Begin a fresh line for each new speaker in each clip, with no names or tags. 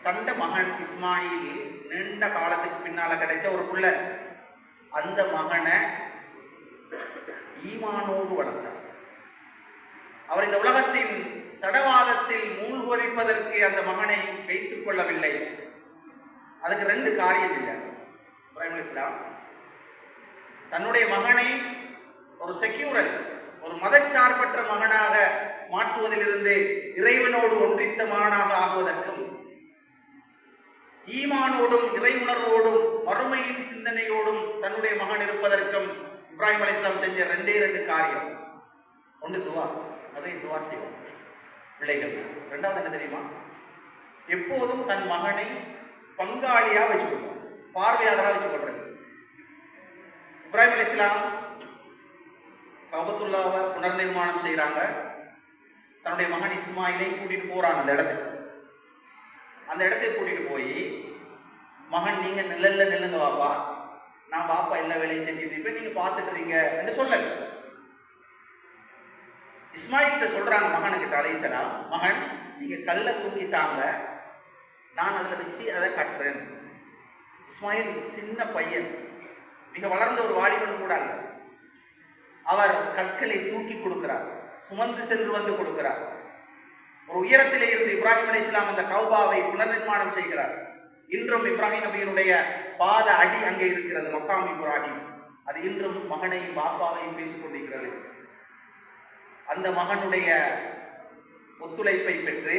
தண்ட மகன் இஸ்மாயில் நீண்ட காலத்துக்கு பின்னால கிடைச்ச ஒரு பிள்ளை. அந்த மகனை ஈமானோடு வளர்த்தார். அவர் இந்த உலகத்தின் சடவாதத்தில் மூழ்கொழிப்பதற்கு அந்த மகனை வைத்துக் கொள்ளவில்லை. அதுக்கு ரெண்டு காரியம் இல்லை. இப்ராஹிம் அலைஹிஸ்ஸலாம் தன்னுடைய மகனை ஒரு செக்யூரல், ஒரு மதச்சார்பற்ற மகனாக மாற்றுவதிலிருந்து இறைவனோடு ஒன்றித்த மகனாக ஆகுவதற்கும், ஈமானோடும் இறை உணர்வோடும் மறுமையின் சிந்தனையோடும் தன்னுடைய மகன் இருப்பதற்கும் இப்ராஹிம் அலைஹிஸ்ஸலாம் செஞ்ச ரெண்டு காரியம். ஒன்று துவா, நிறைய துவா செய்வோம் பிள்ளைகள். ரெண்டாவது என்ன தெரியுமா? எப்போதும் தன் மகனை பங்காளியா வச்சுக்கொள்வோம், பார்வையாளராக வச்சுக்கொள்றது. இப்ராஹிம் அலைஹிஸ்ஸலாம் கஅபத்துல்லாவை புனர் நிர்மாணம் செய்கிறாங்க. தன்னுடைய மகன் இஸ்மாயிலை கூட்டிட்டு போறாங்க அந்த இடத்துக்கு. அந்த இடத்துக்கு கூட்டிட்டு போய், மகன் நீங்க நிழல்ல நில்லுங்க வாப்பா, நான் பாப்பா எல்லா வேலையும் செஞ்சுட்டு இருப்பேன், நீங்க பார்த்துட்டு இருக்கீங்க என்று சொல்லல. இஸ்மாயில்கிட்ட சொல்றாங்க மகனுக்கிட்ட அலைஹிஸ்ஸலாம், மகன் நீங்க கல்லை தூக்கிட்டாங்க, நான் அதில் வச்சு அதை கட்டுறேன். இஸ்மாயில் சின்ன பையன், மிக வளர்ந்த ஒரு வாலிபன் கூட அல்ல. அவர் கற்களை தூக்கி கொடுக்கிறார், சுமந்து சென்று வந்து கொடுக்கிறார். ஒரு உயரத்திலே இருந்து இப்ராஹிம் அலைஹிஸ்ஸலாம் அந்த கௌபாவை புனர் நிர்மாணம் செய்கிறார். இன்றும் இப்ராஹிம் நபியினுடைய பாத அடி அங்கே இருக்கிறது, மக்காம் இப்ராஹிம். அது இன்றும் மகனையும் பாப்பாவையும் பேசிக் கொண்டிருக்கிறது. அந்த மகனுடைய ஒத்துழைப்பை பெற்று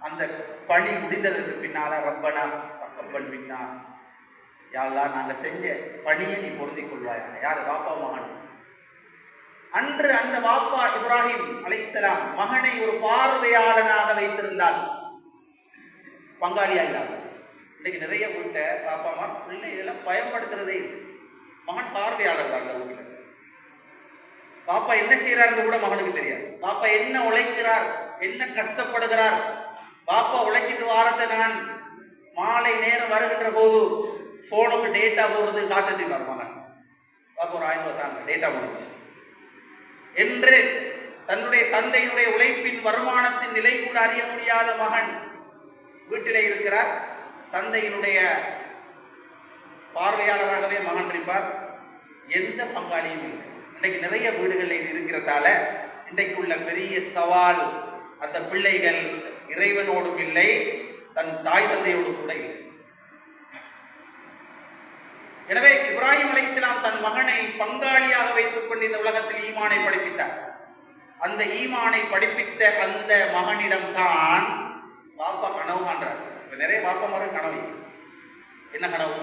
அந்த பணி முடிந்ததற்கு பின்னால ரப்பனா தக்கபல் மின்னா, யா அல்லாஹ் நாங்கள் செஞ்ச பணியை நீ பொருந்திக் கொள்வாய். யார்? பாப்பா மகன். அன்று அந்த பாப்பா இப்ராஹிம் அலைஹிஸ்ஸலாம் மகனை ஒரு பார்வையாளனாக வைத்திருந்தால், பங்காளியா இல்லாத. இன்னைக்கு நிறைய வீட்டை பாப்பாமா பிள்ளைகளை பயன்படுத்துறதே, மகன் பார்வையாளர் தான். அந்த வீட்டில் பாப்பா என்ன செய்யறாருன்னு கூட மகனுக்கு தெரியாது. பாப்பா என்ன உழைக்கிறார், என்ன கஷ்டப்படுகிறார், பாப்பா உழைச்சிட்டு வாரத்தை நான் மாலை நேரம் வருகின்ற போது போனுக்கு டேட்டா போடுறது காத்துட்டு மகன். பாப்பா ஒரு 500 தாங்க, டேட்டா முடிச்சு என்று தன்னுடைய தந்தையினுடைய உழைப்பின் வருமானத்தின் நிலை கூட அறிய முடியாத மகன் வீட்டிலே இருக்கிறார். தந்தையினுடைய பார்வையாளராகவே மகன் இருப்பார். எந்த பங்காளியும் இல்லை. இன்றைக்கு நிறைய வீடுகளில் இது இருக்கிறதால இன்றைக்குள்ள பெரிய சவால், அந்த பிள்ளைகள் இறைவனோடும் இல்லை, தன் தாய் தந்தையோடு கூட இல்லை. எனவே இப்ராஹிம் அலைஹிஸ்ஸலாம் தன் மகனை பங்காளியாக வைத்துக் கொண்டு இந்த உலகத்தில் ஈமானை படிப்பித்தார். அந்த ஈமானை படிப்பித்த அந்த மகனிடம் தான் பாப்பா கனவு காண்றார். நிறைய பாப்பாமாரும் கனவு. என்ன கனவு?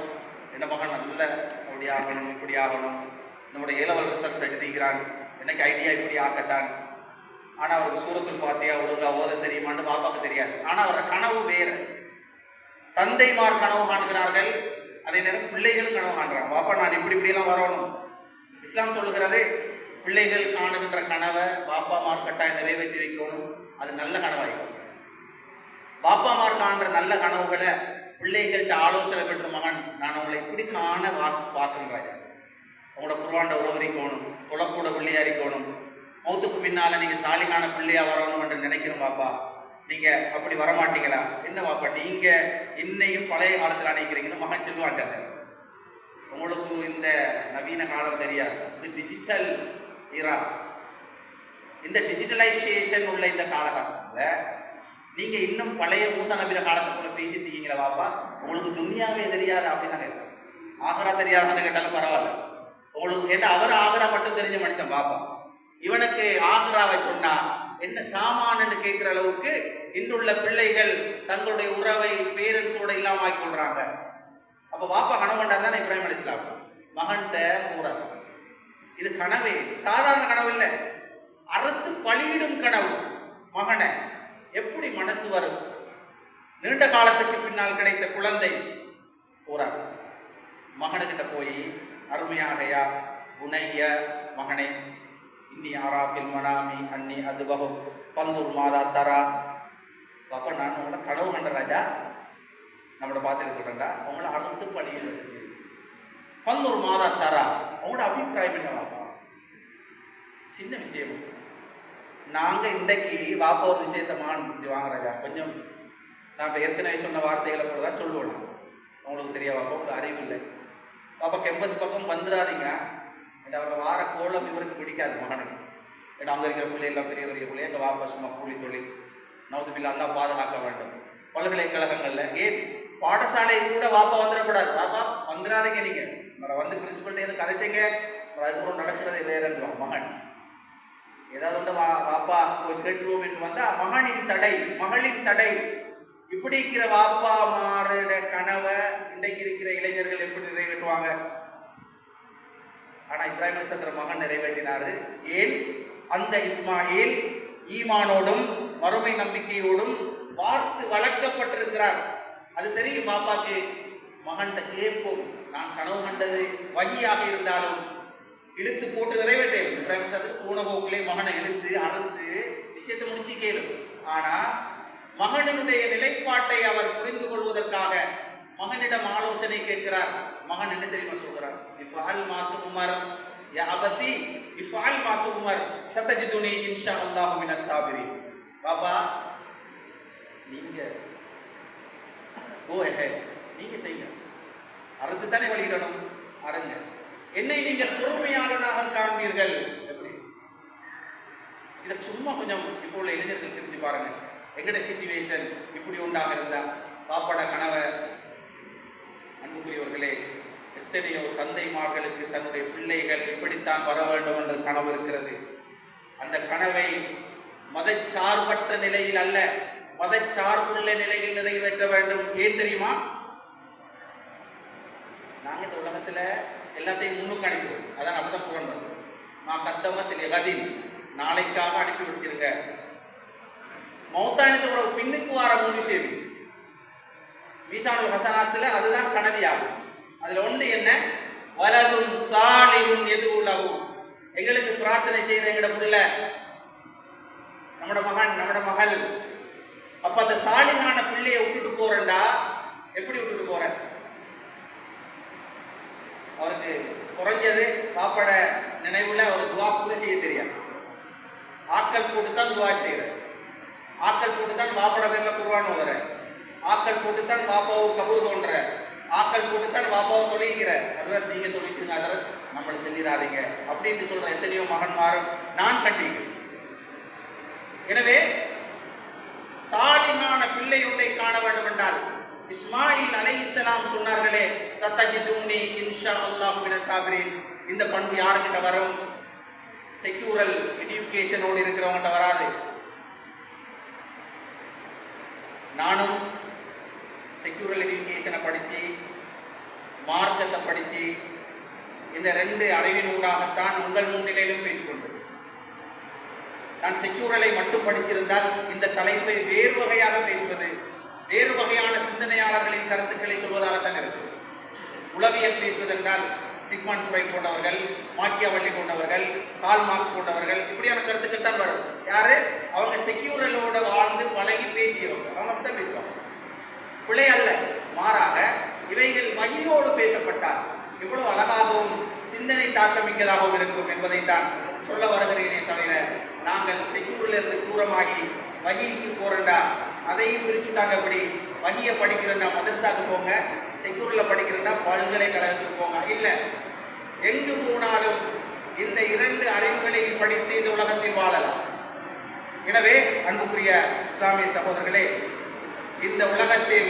என்ன மகன் நல்ல அப்படி ஆகணும், இப்படி ஆகணும், நம்முடைய ஏலவல் ரிசல்ட்ஸ் எழுதிக்கிறான், எனக்கு ஐடியா இப்படி ஆக்கத்தான். ஆனால் அவருக்கு சூரத்துல் ஃபாத்திஹா ஒழுங்கா ஓத தெரியுமான்னு பாப்பாவுக்கு தெரியாது. ஆனால் அவரோட கனவு வேறு. தந்தைமார் கனவு காண்கிறார்கள், அதே நேரம் பிள்ளைகளும் கனவு காண்றாங்க. பாப்பா நான் இப்படிலாம் வரணும். இஸ்லாம் சொல்லுகிறது, பிள்ளைகள் காணுகின்ற கனவை பாப்பாமார் கட்டாயம் நிறைவேற்றி வைக்கணும். அது நல்ல கனவாயிருக்கும். பாப்பாமார் காண்ற நல்ல கனவுகளை பிள்ளைகள்கிட்ட ஆலோசனை பெற்ற மகன், நான் உங்களை இப்படி காண பார்க்கின்றாங்க. உங்களோட குர்ஆன்ட உறவரிக்கணும், தொழக்கூட பிள்ளையா இருக்கணும், மௌத்துக்கு பின்னால நீங்க சாலிகான பிள்ளையா வரணும் என்று நினைக்கிறோம் பாப்பா. நீங்க அப்படி வரமாட்டீங்களா? என்ன பாப்பா நீங்க இன்னையும் பழைய காலத்தில் நினைக்கிறீங்கன்னு மகன் சொல்லுவாங்க. உங்களுக்கு இந்த நவீன காலம் தெரியாது, இது டிஜிட்டல் இரா. இந்த டிஜிட்டலைசேஷன் உள்ள இந்த காலகட்டத்தில் நீங்க இன்னும் பழைய மூசா நபியில காலத்துக்குள்ள பேசிட்டு இருக்கீங்களா பாப்பா? உங்களுக்கு துன்யாவே தெரியாது அப்படின்னு ஆகரா தெரியாதுன்னு கேட்டாலும் பரவாயில்ல. உங்களுக்கு என்ன, அவர் ஆகரா மட்டும் தெரிஞ்ச மனுஷன் பாப்பா. இவனுக்கு ஆகராவை சொன்னா என்ன சாமான் என்று கேட்கிற அளவுக்கு இன்றுள்ள பிள்ளைகள் தங்களுடைய உறவை பேரண்ட்ஸோட இல்லாம ஆக்கி கொள்றாங்க. அப்ப பாப்பா கனவுண்டா தானே இப்ராஹிம் அலைஹிஸ்ஸலாம் மகன்கிட்ட போறாங்க. இது கனவே, சாதாரண கனவு இல்லை, அறுத்து பலியிடும் கனவு. மகனை எப்படி மனசு வரும்? நீண்ட காலத்துக்கு பின்னால் கிடைத்த குழந்தை போறார். மகனுக்கிட்ட போய் அருமையாகையா குணைய மகனை, இன்னி ஆராஃபில் மனாமி அன்னி அது பகு பந்தூர் மாதா தரா. பாப்பா நான் உங்களை கனவு கண்ட ராஜா, நம்மளோட பாசையில் சொல்றேன்டா, உங்களை அறுத்து பழியிறதுக்கு பந்தூர் மாதா தரா. உங்களோட அபிப்பிராயம் என்ன பாப்பா? சின்ன விஷயம். நாங்கள் இன்றைக்கு வாப்பா ஒரு விஷயத்த இப்படி வாங்க ராஜா, கொஞ்சம் நான் ஏற்கனவே சொன்ன வார்த்தைகளை கூட தான் சொல்லுவோம். உங்களுக்கு தெரியாம உங்களுக்கு அறிவு இல்லை. பாப்பா கேம்பஸ் பக்கம் வந்துடாதீங்க. ஏன்னா அவரை வார கோலம் இவருக்கு பிடிக்காது மகனுக்கு. ஏன்னா அங்கே இருக்கிற பிள்ளை எல்லாம் பெரிய பெரிய பிள்ளை எங்கள் வாப்பா சும்மா கூலி தொழில் நவுதுபில்லா எல்லாம் பாதுகாக்க வேண்டும். பல்கலைக்கழகங்கள்ல ஏன் பாடசாலை கூட வாப்பா வந்துடக்கூடாது. வாப்பா வந்துடாதீங்க, நீங்க வந்து பிரின்சிபல்ட்ட எதுவும் கதைச்சிங்க, அதுக்கப்புறம் நடக்கிறது வேறல்வா மகன் ஏதாவது ஒன்று வாப்பா போய் கேட்டுருவோம் என்று வந்தால் மகனின் தடை, மகளின் தடை. இப்படி இருக்கிற வாப்பா மாரோட கனவை இன்றைக்கு இருக்கிற இளைஞர்கள் எப்படி நிறைவேற்றுவாங்க? ஆனா இப்ராஹிம் அலைஹிஸ்ஸலாம் மகன் நிறைவேற்றினாரு. ஏன்? அந்த இஸ்மாயில் ஈமானோடும் மறுமை நம்பிக்கையோடும் பார்த்து வளர்க்கப்பட்டிருக்கிறார். அது தெரியும் பாப்பாக்கு. மகன்கிட்ட கேட்போம், நான் கனவு கண்டது வகியாக இருந்தாலும் இழுத்து போட்டு நிறைவேற்றேன். இப்ராஹிம் அலைஹிஸ்ஸலாம் போன போக்கிலே மகனை இழுத்து அறுத்து விஷயத்தை முடிச்சு கேளும். ஆனா மகனினுடைய நிலைப்பாட்டை அவர் புரிந்து கொள்வதற்காக மகனிடம் ஆலோசனை கேட்கிறார். மகன் என்ன தெரியுமா சொல்கிறார்? இஃபால் மாத்து உமர் யா அபதி இஃபால் மாத்து உமர் சதஜிதுனி இன்ஷா அல்லாஹ் மினஸ் சாபிரின். பாபா நீங்க நீங்க செய்யுங்க, அறுத்து தானே வெளியிடணும், அருங்க. என்னை நீங்கள் பொறுமையாளனாக காண்பீர்கள். எப்படி? இதை சும்மா கொஞ்சம் இப்போ உள்ள இளைஞர்கள் சிரிச்சு பாருங்க. எங்கட சிச்சுவேஷன் இப்படி உண்டாக இருந்தா பாப்பாட கனவை. அன்புக்குரியவர்களே, எத்தனையோ தந்தைமார்களுக்கு தன்னுடைய பிள்ளைகள் இப்படித்தான் வர வேண்டும் என்ற கனவு இருக்கிறது. அந்த கனவை மதச்சார்பற்ற நிலையில் அல்ல, மதச்சார்புள்ள நிலையில் நிறைவேற்ற வேண்டும். ஏன் தெரியுமா? நாங்க இந்த உலகத்துல எல்லாத்தையும் முன்னுக்கு அனுப்பிடுவோம். அதான் அப்படிதான் புகழ்ந்தோம். நான் கத்தமத்தில் கதில் நாளைக்காக அனுப்பி விடுச்சிருங்க. மௌத்தானது ஒரு பின்னுக்கு வர மூணு சேவி மீசானுல் ஹசனாத்துல அதுதான் கனதியாகும். அதுல ஒன்று என்ன? வலதும் சாலிஹுன் எதுலஹு. எங்களுக்கு பிரார்த்தனை செய்யற எங்கட பிள்ளை, நம்மட மகன், நம்மட மகள். அப்ப அந்த சாலிஹான பிள்ளையை விட்டுட்டு போறேன்டா, எப்படி விட்டுட்டு போற? அவருக்கு குறைஞ்சது பாப்பட நினைவுல ஒரு துவா கூட செய்ய தெரியாது. ஆட்கள் போட்டுத்தான் துவா செய்யற, ஆட்கள் போட்டுத்தான் பாப்பட பேர்ல குர்ஆன் ஓதுற, ஆட்கள் போட்டுத்தான் பாப்பாவை கபூர் தோன்ற, ஆட்கள் போட்டுத்தான் பாப்பாவை தொழிக்கிற. அதில் நீங்க தொழிச்சுங்க, அதில் நம்மளை செல்லிடாதீங்க அப்படின்னு சொல்ற எத்தனையோ மகன்மாரும் நான் கண்டீங்க. எனவே சாலிஹான பிள்ளை ஒன்றை காண வேண்டும் என்றால் இஸ்மாயில் அலைஹிஸ்ஸலாம் சொன்னார்களே, சத்தஜிதுனி இன்ஷா அல்லாஹ் மினஸ் சாபிரின். இந்த பண்பு யாருக்கிட்ட வரும்? செக்யூரல் எஜுகேஷனோடு இருக்கிறவங்கிட்ட வராது. நானும் செக்யூரல் எஜுகேஷனை படித்து மார்க்கத்தை படித்து இந்த ரெண்டு அறிவின் ஊடாகத்தான் உங்கள் முன்னிலையிலும் பேசிக்கொண்டு, நான் செக்யூரலை மட்டும் படிச்சிருந்தால் இந்த தலைப்பை வேறு வகையாக பேசுவது, வேறு வகையான சிந்தனையாளர்களின் கருத்துக்களை சொல்வதாகத்தான் இருக்கு. உளவியல் பேசுவதென்றால் சிக்மண்ட் ஃப்ராய்ட் போன்றவர்கள், மாக்கியவல்லி போன்றவர்கள், கார்ல் மார்க்ஸ் போன்றவர்கள், இப்படியான கருத்துக்கள் தான் வரும். யாரு? அவங்க செக்யூரலோட வாழ்ந்து பழகி பேசியவங்க, அவங்க அப்படித்தான் பேசுவாங்க. பிள்ளை அல்ல, மாறாக இவைகள் வகியோடு பேசப்பட்டால் எவ்வளவு அழகாகவும் சிந்தனை தாக்கமிக்கதாகவும் இருக்கும் என்பதைத்தான் சொல்ல வருகிறேனே தவிர, நாங்கள் செக்யூரில் இருந்து தூரமாகி வகிக்கு போறேன்டா அதையும் பிரிச்சுட்டாங்க. அப்படி வகியை படிக்கிறேன்னா மதரசாக்கு போங்க, செக்யூரில் படிக்கிறேன்னா பல்கலைக்கழகத்துக்கு போங்க. இல்லை, எங்கு போனாலும் இந்த இரண்டு அறிவுகளை படித்து இந்த உலகத்தில் வாழலாம். எனவே அன்புக்குரிய இஸ்லாமிய சகோதரர்களே, இந்த உலகத்தில்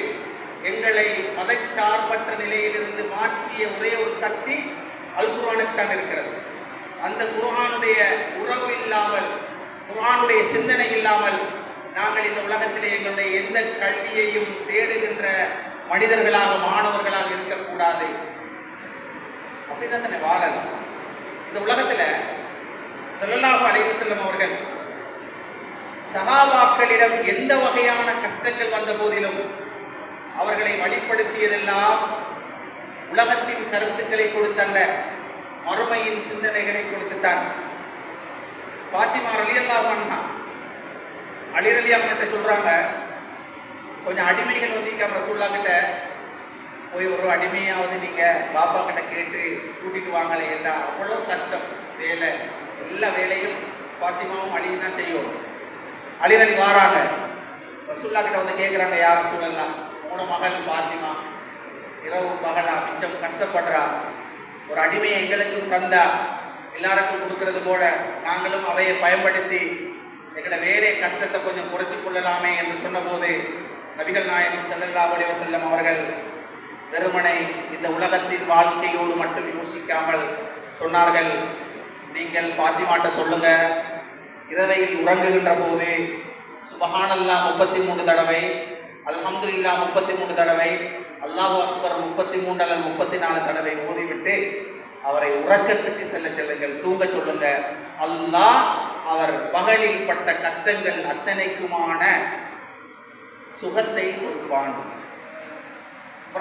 எங்களை மதச்சார்பற்ற நிலையிலிருந்து மாற்றிய ஒரே ஒரு சக்தி அல் குர்ஆனுக்கு தான் இருக்கிறது. அந்த குர்ஆனுடைய உறவு இல்லாமல், குர்ஆனுடைய சிந்தனை இல்லாமல் நாங்கள் இந்த உலகத்திலே எங்களுடைய எந்த கல்வியையும் தேடுகின்ற மனிதர்களாக, மாணவர்களாக இருக்கக்கூடாது. அப்படின்னா தானே வாழலாம். இந்த உலகத்துல ஸல்லல்லாஹு அலைஹி வஸல்லம் அவர்கள் சஹாபாக்களிடம் எந்த வகையான கஷ்டங்கள் வந்த போதிலும் அவர்களை வழிப்படுத்தியதெல்லாம் உலகத்தின் கருத்துக்களை கொடுத்தல்ல, மறுமையின் சிந்தனைகளை கொடுத்துத்தான். பாத்திமா ரலியல்லாஹு அன்ஹா அலி ரலியல்லாஹு அன்ஹு சொல்றாங்க, கொஞ்சம் அடிமைகள் வந்து ரசூலுல்லாஹ் கிட்ட போய் ஒரு அடிமையாவது நீங்க பாப்பா கிட்ட கேட்டு கூட்டிட்டு வாங்கலை என்றால் அவ்வளோ கஷ்டம். வேலை, எல்லா வேலையும் பாத்திமாவும் அலியும் தான் செய்யும். அலி வாராங்க, ரசூலுல்லாஹ் கிட்ட வந்து கேட்குறாங்க, யார் ரசூலல்லாஹ், உங்களோட மகள் பாத்திமா இரவு பகலா மிச்சம் கஷ்டப்படுறா, ஒரு அடிமையை எங்களுக்கும் தந்தா எல்லாருக்கும் கொடுக்கறது போல நாங்களும் அவையை பயன்படுத்தி எங்களோட வேலை கஷ்டத்தை கொஞ்சம் குறைச்சி கொள்ளலாமே என்று சொன்னபோது நபிகள் நாயகம் ஸல்லல்லாஹு அலைஹி வஸல்லம் அவர்கள் வெறுமனை இந்த உலகத்தின் வாழ்க்கையோடு மட்டும் யோசிக்காமல் சொன்னார்கள், நீங்கள் பாத்திமாட்ட சொல்லுங்க, இரவையில் உறங்குகின்ற போது சுபஹானல்லாஹ் 33 தடவை, அல்ஹம்துலில்லாஹ் 33 தடவை, அல்லாஹு அக்பர் 33 அல்லது 34 தடவை ஓதிவிட்டு அவரை உறக்கத்துக்கு செல்ல செல்லுங்கள், தூங்க சொல்லுங்க. அல்லாஹ் அவர் பகலில் பட்ட கஷ்டங்கள் அத்தனைக்குமான சுகத்தை கொடுப்பான்.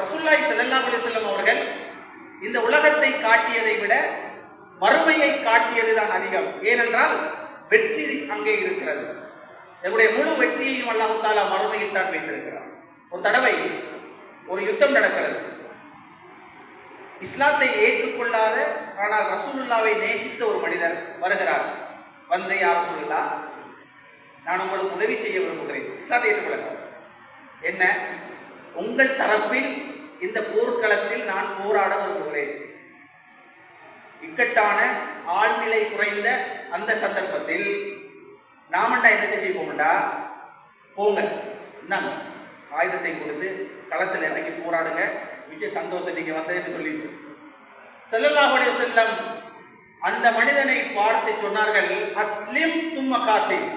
ரசூலுல்லாஹி ஸல்லல்லாஹு அலைஹி வஸல்லம் அவர்கள் இந்த உலகத்தை காட்டியதை விட மறுமையை காட்டியதுதான் அதிகம். ஏனென்றால் வெற்றி அங்கே இருக்கிறது. என்னுடைய முழு வெற்றியையும் அல்லாஹ் தஆலா மறுமையில் தான் வைத்திருக்கிறார். ஒரு தடவை ஒரு யுத்தம் நடக்கிறது. இஸ்லாத்தை ஏற்றுக்கொள்ளாத ஆனால் ரசூலுல்லாவை நேசித்த ஒரு மனிதர் வருகிறார். வந்து, யார் ரசூலுல்லாஹ், நான் உங்களுக்கு உதவி செய்ய விரும்புகிறேன், இஸ்லாத்தை ஏற்றுக்கொள்ள, என்ன உங்கள் தரப்பில் இந்த போர்க்களத்தில் நான் போராட விரும்புகிறேன். இக்கட்டான ஆழ்நிலை குறைந்த அந்த சந்தர்ப்பத்தில் நாமண்டா என்ன செஞ்சுப்போம்டா, போங்க, இந்தாங்க ஆயுதத்தை கொடுத்து களத்தில் இறங்கி போராடுங்க, மிச்ச சந்தோஷம் நீங்க வந்ததுன்னு சொல்லிட்டு ஸல்லல்லாஹு அலைஹி வஸல்லம் அந்த மனிதனை பார்த்து சொன்னார்கள், அஸ்லிம் தும்ம காத்தில்,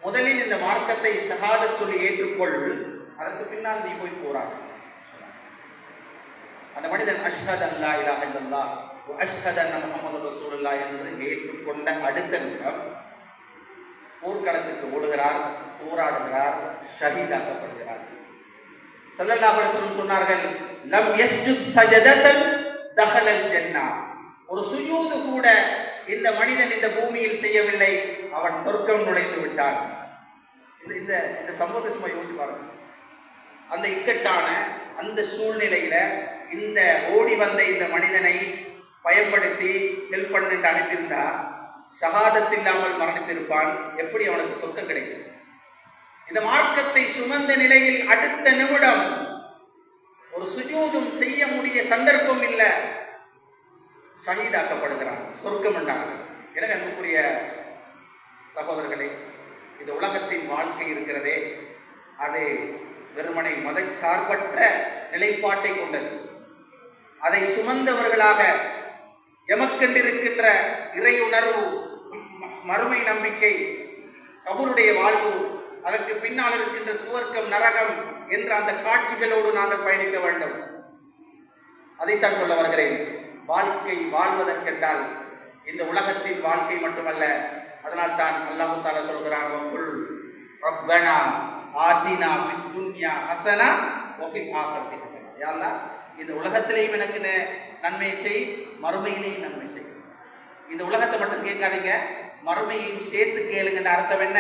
முதலில் இந்த மார்க்கத்தை ஷஹாதத் சொல்லி ஏற்றுக்கொள், அதற்கு பின்னால் நீ போய் போராடு. அந்த மனிதன் அஷ்ஹது அல்லா இலாஹ இல்லல்லாஹ் வ அஷ்ஹது அன்ன முஹம்மது ரசூலுல்லாஹ் என்று ஏற்றுக்கொண்ட அடுத்த நிமிடம் போர்க்களத்துக்கு ஓடுகிறார், போராடுகிறார், ஷஹீதாக்கப்படுகிறார். ஸல்லல்லாஹு அலைஹி வஸல்லம் சொன்னார்கள், லம் யஸ்ஜுத் சஜதத்தன் தஹலல் ஜன்னah, ஒரு சுஜூது கூட இந்த மனிதன் இந்த பூமியில் செய்யவில்லை, அவன் சொர்க்கம் நுழைந்து விட்டான். இந்த சம்பவத்தை சும்மா யோசிச்சு பாருங்க. அந்த இக்கட்டான அந்த சூழ்நிலையில இந்த ஓடி வந்த இந்த மனிதனை பயன்படுத்தி ஹெல்ப் பண்ணிட்டு அனுப்பியிருந்தா ஷஹாதத் இல்லாமல் மரணித்திருப்பான். எப்படி அவனுக்கு சொர்க்கம் கிடைக்கும்? இந்த மார்க்கத்தை சுமந்த நிலையில் அடுத்த நிமிடம் ஒரு சுஜூதும் செய்ய முடிய சந்தர்ப்பம் இல்லை, ஷஹீதாக்கப்படுகிறான், சொர்க்கம் என்றார்கள். எனவே அன்புக்குரிய சகோதரர்களே, இந்த உலகத்தின் வாழ்க்கை இருக்கிறதே அது வெறுமனை மதச்சார்பற்ற நிலைப்பாட்டை கொண்டது. அதை சுமந்தவர்களாக எமக்கென்றிருக்கின்ற இறை உணர்வு, மறுமை நம்பிக்கை, கபருடைய வாழ்வு, அதற்கு பின்னால் இருக்கின்ற சுவர்க்கம் நரகம் என்ற அந்த காட்சிகளோடு நாங்கள் பயணிக்க வேண்டும். அதைத்தான் சொல்ல வருகிறேன். வாழ்க்கை வாழ்வதற்கென்றால் இந்த உலகத்தின் வாழ்க்கை மட்டுமல்ல. அதனால் தான் அல்லாஹ் தஆலா சொல்கிறான், வகுல் ரப்பனா ஆதினா ஃபித் துன்யா ஹஸனா வ ஃபில் ஆখিরাতি ஹஸனா. யா அல்லாஹ், இந்த உலகத்திலேயும் எனக்கு நன்மை செய், மறுமையிலேயும் நன்மை செய். இந்த உலகத்தை மட்டும் கேட்காதீங்க, மறுமையையும் சேர்த்து கேளுங்கன்ற அர்த்தம் என்ன?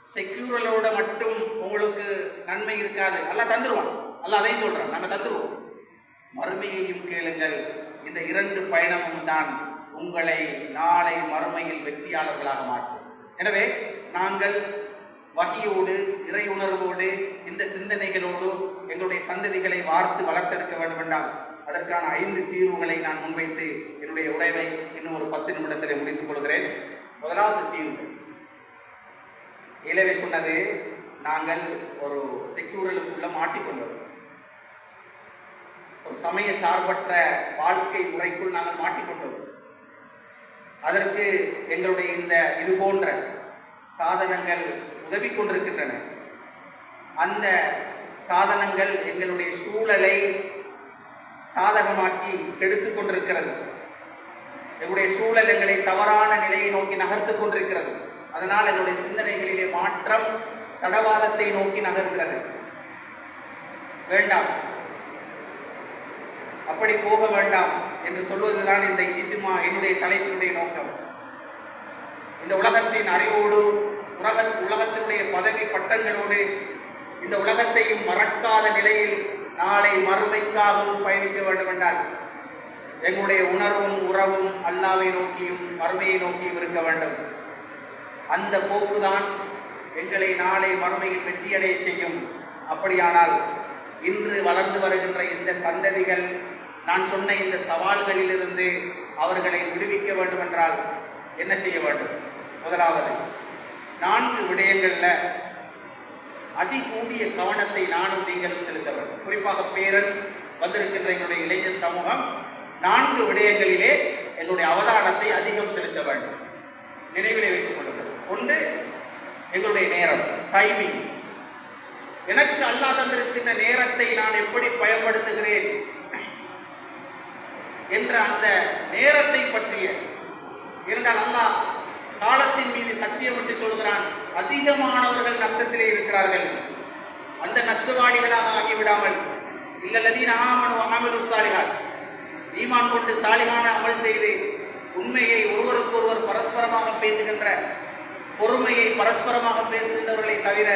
செக்யூரலோட மட்டும் உங்களுக்கு நன்மை இருக்காது, அல்லாஹ் தந்துருவான். அல்லாஹ் அதையும் சொல்றான், நாங்கள் தந்துருவோம். மறுமையையும் கேளுங்கள். இந்த இரண்டு பயணமும் தான் உங்களை நாளை மறுமையில் வெற்றியாளர்களாக மாற்றும். எனவே நாங்கள் வகியோடு, இறை உணர்வோடு, இந்த சிந்தனைகளோடு எங்களுடைய சந்ததிகளை வார்த்து வளர்த்தெடுக்க வேண்டும் என்றால் அதற்கான 5 தீர்வுகளை நான் முன்வைத்து என்னுடைய உரைவை இன்னும் ஒரு 10 நிமிடத்தில் முடித்துக் கொள்கிறேன். முதலாவது தீர்வு, ஏலவே சொன்னது, நாங்கள் ஒரு செக்யூரலுக்குள்ள மாட்டிக்கொண்டோம். ஒரு சமய சார்பற்ற வாழ்க்கை முறைக்குள் நாங்கள் மாட்டிக்கொண்டோம். அதற்கு எங்களுடைய இது போன்ற சாதனங்கள் உதவி கொண்டிருக்கின்றன. அந்த சாதனங்கள் எங்களுடைய சூழலை சாதகமாக்கி கெடுத்துக் கொண்டிருக்கிறது. எங்களுடைய சூழல் எங்களை தவறான நிலையை நோக்கி நகர்த்து கொண்டிருக்கிறது. அதனால் எங்களுடைய சிந்தனைகளிலே மாற்றம் சடவாதத்தை நோக்கி நகர்கிறது. வேண்டாம், அப்படி போக வேண்டாம் என்று சொல்வதுதான் இந்த இஜ்மா என்னுடைய தலைப்பினுடைய நோக்கம். இந்த உலகத்தின் அறிவோடு, உலகத்தினுடைய பதவி பட்டங்களோடு இந்த உலகத்தையும் மறக்காத நிலையில் நாளை மறுமைக்காகவும் பயணிக்க வேண்டும் என்றால் எங்களுடைய உணர்வும் உறவும் அல்லாஹ்வை நோக்கியும் மறுமையை நோக்கியும் இருக்க வேண்டும். அந்த போக்குதான் எங்களை நாளை மறுமையில் வெற்றியடைய செய்யும். அப்படியானால் இன்று வளர்ந்து வருகின்ற இந்த சந்ததிகள் நான் சொன்ன இந்த சவால்களிலிருந்து அவர்களை விடுவிக்க வேண்டும் என்றால் என்ன செய்ய வேண்டும்? முதலாவது 4 விடயங்களில் அதிகூடிய கவனத்தை நானும் நீங்களும் செலுத்த வேண்டும். குறிப்பாக பேரண்ட்ஸ் வந்திருக்கின்ற எங்களுடைய இளைஞர் சமூகம் 4 விடயங்களிலே எங்களுடைய அவதானத்தை அதிகம் செலுத்த வேண்டும். நினைவிலே வைத்துக் கொள்ளுங்கள். ஒன்று, எங்களுடைய நேரம், டைமிங். எனக்கு அல்லாஹ் தந்திருக்கின்ற நேரத்தை நான் எப்படி பயன்படுத்துகிறேன் என்ற அந்த நேரத்தை பற்றிய, இரண்டால் அல்லாஹ் காலத்தின் மீது சத்தியம் என்று சொல்கிறான். அதிகமானவர்கள் நஷ்டத்திலே இருக்கிறார்கள். அந்த நஷ்டவாளிகளாக ஆகிவிடாமல், இல்லல்லதீன ஆமனு வ அமிலுஸ் ஸாலிஹாத், ஈமான் கொண்டு சாலிகான அமல் செய்து உண்மையை ஒருவருக்கொருவர் பரஸ்பரமாக பேசுகின்ற, பொறுமையை பரஸ்பரமாக பேசுகின்றவர்களை தவிர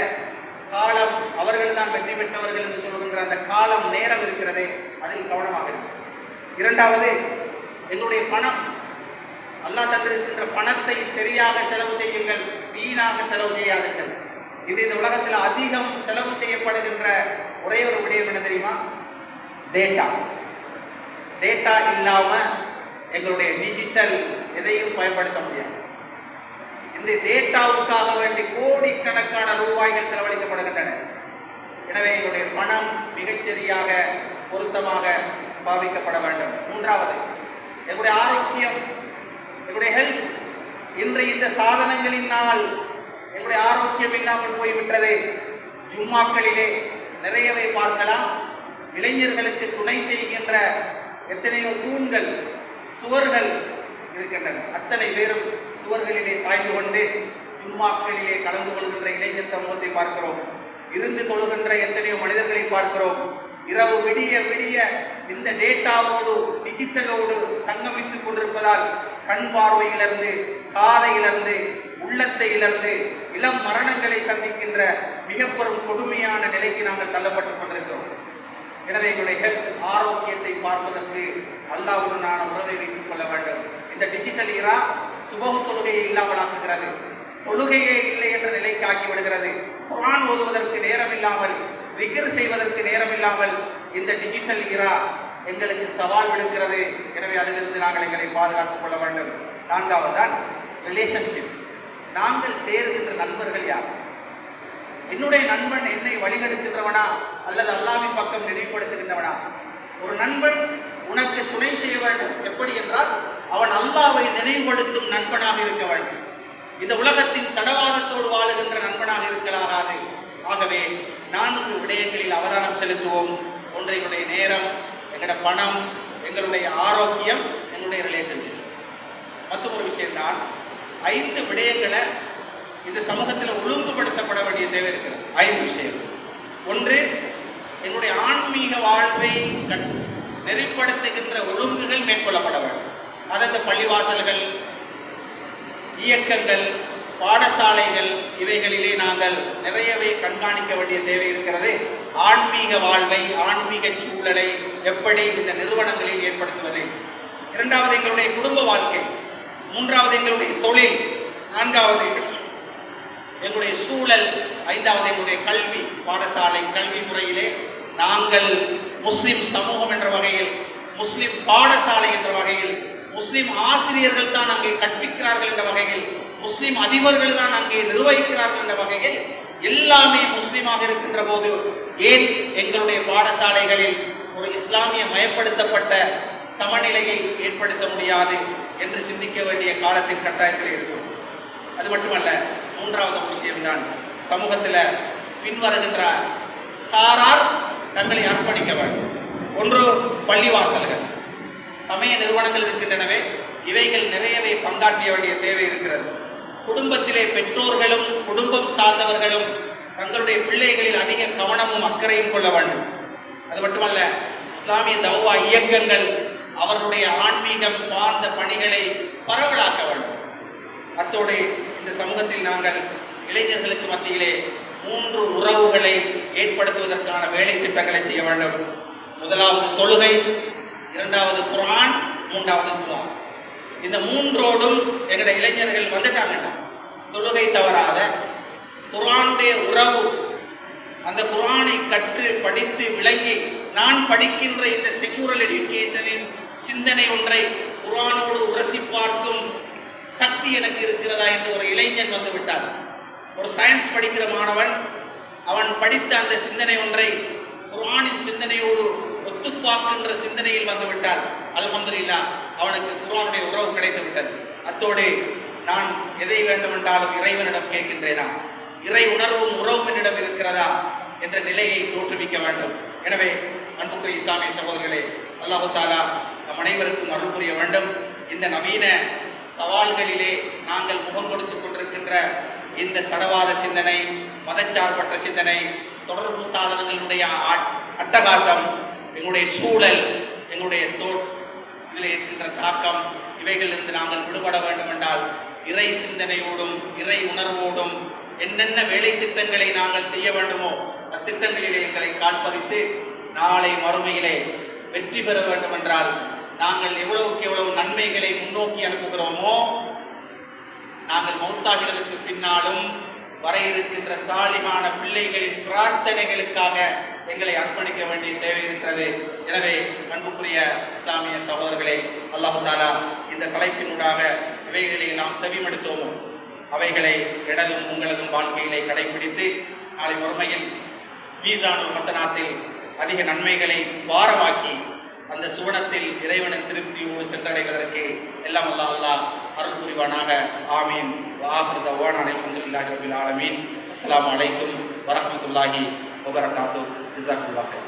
காலம் அவர்கள் தான் வெற்றி பெற்றவர்கள் என்று சொல்கின்ற அந்த காலம், நேரம் இருக்கிறதே, அதில் கவனமாக இருக்கு. இரண்டாவது, எங்களுடைய பணம், அல்லாஹ் தந்திருக்கின்ற பணத்தை சரியாக செலவு செய்யுங்கள், வீணாக செலவு செய்யாதீர்கள். இது இந்த உலகத்தில் அதிகம் செலவு செய்யப்படுகின்ற ஒரே ஒரு விடயம் என்ன தெரியுமா? டேட்டா. டேட்டா இல்லாம எங்களுடைய டிஜிட்டல் எதையும் பயன்படுத்த முடியாது. இந்த டேட்டாவுக்காக வேண்டி கோடிக்கணக்கான ரூபாய்கள் செலவழிக்கப்படுகின்றன. எனவே எங்களுடைய பணம் மிகச்சரியாக பொருத்தமாக பாவிக்கப்பட வேண்டும். மூன்றாவது, எங்களுடைய ஆரோக்கியம், எங்களுடைய ஹெல்த். இன்று இந்த சாதனங்களினால் எங்களுடைய ஆரோக்கியம் இல்லாமல் போய்விட்டது. ஜும்மாக்களிலே நிறையவே பார்க்கலாம். இளைஞர்களுக்கு துணை செய்கின்ற எத்தனையோ தூண்கள், சுவர்கள் இருக்கின்றன. அத்தனை பேரும் சுவர்களிலே சாய்ந்து கொண்டு ஜும்மாக்களிலே கலந்து கொள்கின்ற இளைஞர் சமூகத்தை பார்க்கிறோம். இருந்து தொழுகின்ற எத்தனையோ மனிதர்களை பார்க்கிறோம். இரவு விடிய விடிய இந்த டேட்டாவோடு, டிஜிட்டலோடு சங்கமித்துக் கொண்டிருப்பதால் கண் பார்வையிலிருந்து, காதையிலிருந்து, உள்ளத்தையிலிருந்து இளம் மரணங்களை சந்திக்கின்ற மிக பெரும் கொடுமையான நிலைக்கு நாங்கள் தள்ளப்பட்டுக் கொண்டிருக்கிறோம். எனவே எங்களுடைய ஹெல்த், ஆரோக்கியத்தை பார்ப்பதற்கு அல்லாஹ்வுடனான உறவை வைத்துக் கொள்ள வேண்டும். இந்த டிஜிட்டல் இரா சுபஹ் தொழுகையை இல்லாமல் ஆக்குகிறது. தொழுகையே இல்லை என்ற நிலைக்கு ஆக்கிவிடுகிறது. குர்ஆன் ஓதுவதற்கு நேரம் இல்லாமல், திக்ர் செய்வதற்கு நேரம் இல்லாமல் இந்த டிஜிட்டல் இரா எங்களுக்கு சவால் விடுக்கிறது. எனவே அதிலிருந்து நாங்கள் எங்களை பாதுகாத்துக் கொள்ள வேண்டும். நான்காவதுதான் ரிலேஷன்ஷிப். நாங்கள் சேர்கின்ற நண்பர்கள் யார்? என்னுடைய நண்பன் என்னை வழிநடத்துகின்றவனா அல்லது அல்லாஹ்வின் பக்கம் நினைவுபடுத்துகின்றவனா? ஒரு நண்பன் உனக்கு துணை செய்ய வேண்டும். எப்படி என்றால் அவன் அல்லாஹ்வை நினைவுபடுத்தும் நண்பனாக இருக்க வேண்டும். இந்த உலகத்தின் சடவாதத்தோடு வாழுகின்ற நண்பனாக இருக்கலாகாது. ஆகவே 4 விடயங்களில் அவதானம் செலுத்துவோம். ஒன்று, எங்களுடைய நேரம், எங்களுடைய பணம், எங்களுடைய ஆரோக்கியம், எங்களுடைய ரிலேஷன்ஷிப். மற்றொரு விஷயம்தான் 5 விடயங்களை இந்த சமூகத்தில் ஒழுங்குபடுத்தப்பட வேண்டிய தேவை இருக்கிறது. 5 விஷயம். ஒன்று, எங்களுடைய ஆன்மீக வாழ்வை நெறிப்படுத்துகின்ற ஒழுங்குகள் மேற்கொள்ளப்பட வேண்டும். அதாவது பள்ளிவாசல்கள், இயக்கங்கள், பாடசாலைகள், இவைகளிலே நாங்கள் நிறையவே கண்காணிக்க வேண்டிய தேவை இருக்கிறது. ஆன்மீக வாழ்வை, ஆன்மீக சூழலை எப்படி இந்த நிறுவனங்களில் ஏற்படுத்துவது. இரண்டாவது, எங்களுடைய குடும்ப வாழ்க்கை. மூன்றாவது, எங்களுடைய தொழில். நான்காவது, எங்களுடைய சூழல். ஐந்தாவது, எங்களுடைய கல்வி, பாடசாலை கல்வி முறையிலே நாங்கள் முஸ்லிம் சமூகம் என்ற வகையில், முஸ்லிம் பாடசாலை என்ற வகையில், முஸ்லிம் ஆசிரியர்கள் தான் அங்கே கற்பிக்கிறார்கள் என்ற வகையில், முஸ்லிம் அதிபர்கள் தான் அங்கே நிர்வகிக்கிறார்கள் என்ற வகையில் எல்லாமே முஸ்லிமாக இருக்கின்ற போது ஏன் எங்களுடைய பாடசாலைகளில் ஒரு இஸ்லாமிய மயப்படுத்தப்பட்ட சமநிலையை ஏற்படுத்த முடியாது என்று சிந்திக்க வேண்டிய காலத்தின் கட்டாயத்தில் இருக்கும். அது மட்டுமல்ல, மூன்றாவது விஷயம்தான் சமூகத்தில் பின்வருகின்ற சாரார் தங்களை அர்ப்பணிக்க வேண்டும். ஒன்று, பள்ளிவாசல்கள், சமய நிறுவனங்கள் இருக்கின்றனவே, இவைகள் நிறையவே பங்காற்ற வேண்டிய தேவை இருக்கிறது. குடும்பத்திலே பெற்றோர்களும் குடும்பம் சார்ந்தவர்களும் தங்களுடைய பிள்ளைகளில் அதிக கவனமும் அக்கறையும் கொள்ள வேண்டும். அது மட்டுமல்ல, இஸ்லாமிய தௌவா இயக்கங்கள் அவர்களுடைய ஆன்மீகம் சார்ந்த பணிகளை பரவலாக்க வேண்டும். அத்தோடு இந்த சமூகத்தில் நாங்கள் இளைஞர்களுக்கு மத்தியிலே 3 உறவுகளை ஏற்படுத்துவதற்கான வேலை திட்டங்களை செய்ய வேண்டும். முதலாவது தொழுகை, இரண்டாவது குர்ஆன், மூன்றாவது துஆ. இந்த 3ஓடும் எங்களுடைய இளைஞர்கள் வந்துட்டாங்கன்னா தொழுகை தவறாத, குர்ஆனுடைய உறவு, அந்த குர்ஆனை கற்று படித்து விளங்கி நான் படிக்கின்ற இந்த செக்யூரல் எஜுகேஷனின் சிந்தனை ஒன்றை குர்ஆனோடு உரசி பார்க்கும் சக்தி எனக்கு இருக்கிறதா என்று ஒரு இளைஞன் வந்து விட்டார். ஒரு சயின்ஸ் படிக்கிற மாணவன், அவன் படித்த அந்த சிந்தனை ஒன்றை குர்ஆனின் சிந்தனையோடு ஒத்துப்பாக்குகின்ற சிந்தனையில் வந்து விட்டால் அல்ஹம்துலில்லாஹ் அவனுக்கு குர்ஆனுடைய உறவு கிடைத்து விட்டது. அத்தோடு நான் எதை வேண்டுமென்றாலும் இறைவனிடம் கேட்கின்றேனா, இறை உணர்வும் உறவும் என்னிடம் இருக்கிறதா என்ற நிலையை தோற்றுவிக்க வேண்டும். எனவே அன்புக்குரிய இஸ்லாமிய சகோதரர்களே, அல்லாஹு தஆலா நம் அனைவருக்கும் அருள் புரிய வேண்டும். இந்த நவீன சவால்களிலே நாங்கள் முகம் கொடுத்துக் கொண்டிருக்கின்ற இந்த சடவாத சிந்தனை, மதச்சார்பற்ற சிந்தனை, தொடர்பு சாதனங்களுடைய அட்டகாசம், எங்களுடைய சூழல், எங்களுடைய தோட்ஸ், இதில் இருக்கின்ற தாக்கம், இவைகளிலிருந்து நாங்கள் விடுபட வேண்டும் என்றால் இறை சிந்தனையோடும் இறை உணர்வோடும் என்னென்ன வேலை திட்டங்களை நாங்கள் செய்ய வேண்டுமோ அத்திட்டங்களிலே எங்களை கால்பதித்து நாளை மறுமையிலே வெற்றி பெற வேண்டும் என்றால் நாங்கள் எவ்வளவுக்கு எவ்வளவு நன்மைகளை முன்னோக்கி அனுப்புகிறோமோ, நாங்கள் மௌத்தாகிறதுக்கு பின்னாலும் வர இருக்கின்ற சாலிகான பிள்ளைகளின் பிரார்த்தனைகளுக்காக எங்களை அர்ப்பணிக்க வேண்டிய தேவை இருக்கிறது. எனவே அன்புக்குரிய இஸ்லாமிய சகோதரர்களே, அல்லாஹு தஆலா இந்த தலைப்பினூடாக இவைகளை நாம் செவிமடுத்தோமோ அவைகளை எனதும் உங்களதும் வாழ்க்கையிலே கடைபிடித்து நாளை மறுமையில் மீசானுல் ஹஸனாத்தில் அதிக நன்மைகளை பாரமாக்கி அந்த சுவனத்தில் இறைவனின் திருப்தியோடு சென்றடைவதற்கு எல்லாம் அல்லாஹ் அருள் புரிவானாக. ஆமீன். வஆகிரு தஅவானா அல்ஹம்துலில்லாஹி ரப்பில் ஆலமீன். அஸ்ஸலாமு அலைக்கும் வரஹ்மத்துல்லாஹி வபரகாத்துஹு. ஜஸாக்குல்லாஹ்.